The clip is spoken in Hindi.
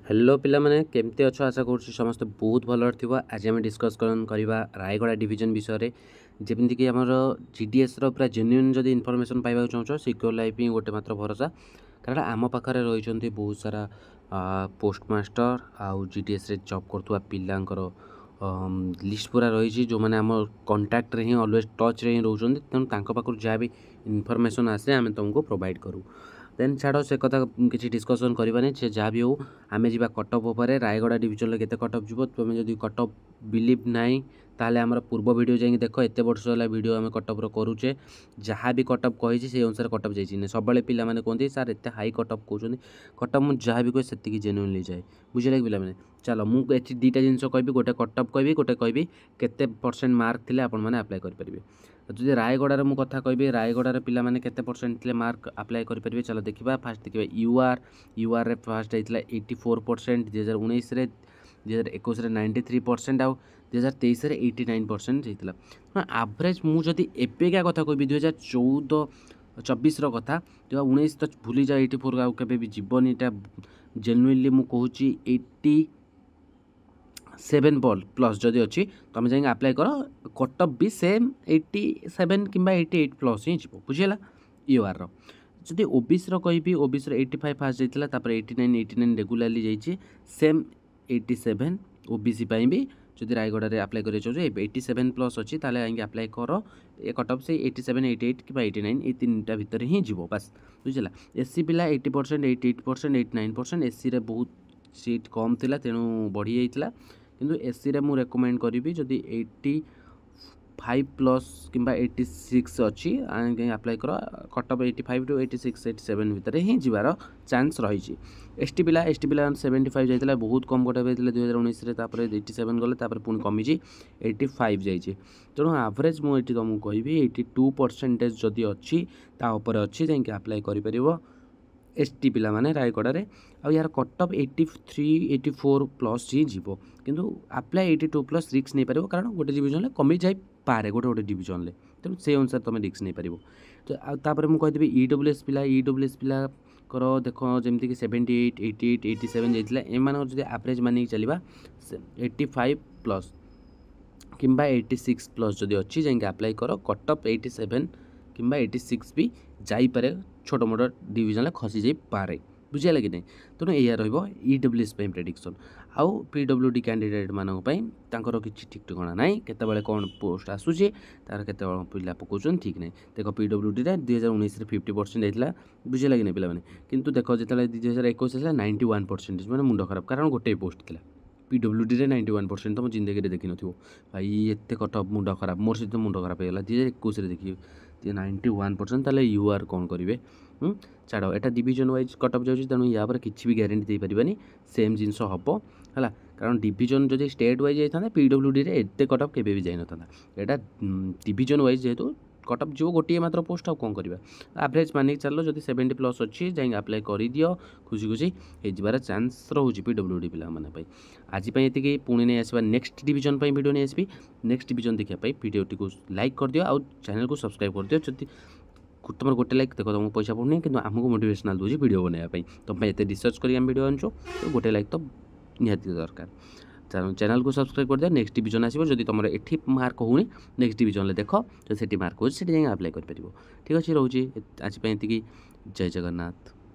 हेलो पिला माने केमती अच्छो आशा करुँच समस्त बहुत भल थी। आज आम डिस्कस करवा रायगड़ा डिवीजन विषय जमीक आम जीडीएस पूरा जेन्युइन जदि इनफर्मेशन पाइबा चाहो सिक्योर लाइफ ही गोटे मात्र भरोसा कारण आम पाखे रही बहुत सारा पोस्टमास्टर आउ जीडीएस रे जॉब करथुवा पिलांकर लिस्ट पूरा रही जो मैंने आम कंटाक्ट रे ही ऑलवेज टच रे ही रोचन तेणु जहाँ भी इनफर्मेशन आसे आम तुमको प्रोवाइड करूँ देन छाड़ से कथा किसी डिस्कसन करवानी से जहाँ भी हो आम जा कटअप उपर रायगड़ा डिविजन केते कटअप जीव तुम जब कटअप बिलीव नाई ताले आमर पूर्व वीडियो जाइए देख एत वर्ष है वीडियो आम कटअप्र करुचे जहाँ भी कटअप कही से अनुसार कटअप जाइए सब पे कहते सार एत हाई कटअप कहते कटअप मुझे जहाँ भी कहे से जेन्युइनली जाए बुझे कि पे चलो मुझे दुईटा जिन कहि गोटे कटअप कहि गोटे कहि केते परसेंट मार्क थे आपने अप्लाई करेंगे जदि रायगड़ार मुझे कथा कहि रायगड़ार पे केते परसेंट थे मार्क अप्लाई करेंगे चलो देखा फास्ट देखा यूआर फास्ट होता 84% 2019 2021 93% आउ 2023 89% होता एवरेज मुझे एବେका कथा कहि 2014-24 कथा 2019 तो भूली जाए 84 आउ केबे भी जीवन यहाँ जेन्युइनली मुझे कहूँ 87 प्लस जदि अच्छी तुम जाए अप्लाई कर कटअप भी सेम 87 कि 88 प्लस ही जी बुझीगला यूआर जदि ओबीसी कहि ओबीसी 85 फास्ट जाता 89 रेगुलाली जाइए सेम 87 ओबीसी भी जदि रायगड़ा रे अप्लाई कर चाहिए 87 प्लस अच्छी ताले अप्लाई कर कटअप से 87 88 कि 89 ये तीनटा भितर ही जीव बास बुझला एससी पिला 80% 88% 89% एससी रे बहुत सीट कम थिला तेणु बढ़ी जाइए किंतु एससी रे मु रेकमेंड करी जदि 85 प्लस कि 86 अच्छी अप्लाई कर कटअप 85 टू 86 87 भितर ही जीवार चांस रही एसटी पिला 75 जाइए बहुत कम गोटे 2019 87 गले पुणी कमी 85 जाइए तेणु एवरेज मुझे तुमको कहि 82% जदि अच्छी तापर अच्छी जाकि अप्लाई कर एसटी पिला माने रायगड़ा रे आ यार कटअप 83 84 प्लस ही जीव किंतु अप्लाई 82 प्लस रिक्स नहीं पार कारण गोटे डिविजन कमी जाए पारे गोटे गोटे डिविजन तेणु से अनुसार तुम रिक्स नहीं पार तो आपर मुझे कहीदेवी ईडब्ल्यूएस पिला कर देख जमीक 78 88 87 जाइए एम जब एवरेज मानिक चलवा 85 प्लस कि 86 प्लस जदि अच्छी जाकि अप्लाई कर कटअप 87 कि 86 भी जापे छोट मोट डिविजन खसी जाई पारे बुझे कि नहीं तेणु यह ईडब्ल्यूएस प्रेडिक्शन आउ पीडब्ल्यूडी कैंडिडेट मानक किसी ठीक ठिकाना ना केतबेले कौन पोस्ट आसूसी तार के पिला पकाउन ठीक नहीं देख पीडब्ल्यूडी 2019 50% जाता बुझे कि नहीं पे कितु देख जो 2021 91% मैंने मुंड खराब कारण गोटे पोस्ट थी पीडब्ल्यूडी 91% तो मुझे जिंदगी देखी नो भाई एत कटअप मुंड खराब मोर सहित मुंड खराब होगा 2021 देखिए 91% ताले यूआर कौन करेंगे छाड़ एटा डिविजन वाइज कटअप जाऊँगी तेणु या किसी भी ग्यारंटी दे पारे सेम जिनस हम है कारण डिविजन जब स्टेट वाइज जाता पीडब्ल्यूडी एत कटअप के भी जाई ना यहाँ डिविजन वाइज जेहेतु कटअप जो गोटे मात्र पोस्ट कौन करवा एवरेज मानिक चलो जब 70 प्लस अच्छी जाए अप्लाई कर दियो खुशी खुशी हो चांस रोचे पीडब्ल्यूडी पे आज ये पुणी नहीं आसवा नेक्स्ट डिविजन वीडियो नहीं आसबी नेक्स्ट डिविजन देखापी वीडियोटी को लाइक कर दियो आउ चैनल को सब्सक्राइब कर दियो जब तुम गोटे लाइक देख तुमको पैसा पड़ूनी कि आमको मोटिवेशनल दूसरी वीडियो बनाई तुम ये रिसर्च कर वीडियो आनुचो तो गोटे लाइक तो निहाती दरकार चैनल को सब्सक्राइब कर दिया नेक्स्ट डिविजन आसो जब तुम ये मार्क होनी नेक्स्ट डिविजन देख जो से मार्क हो अप्लाई कर ठीक अच्छे रोचे आज ये जय जगन्नाथ।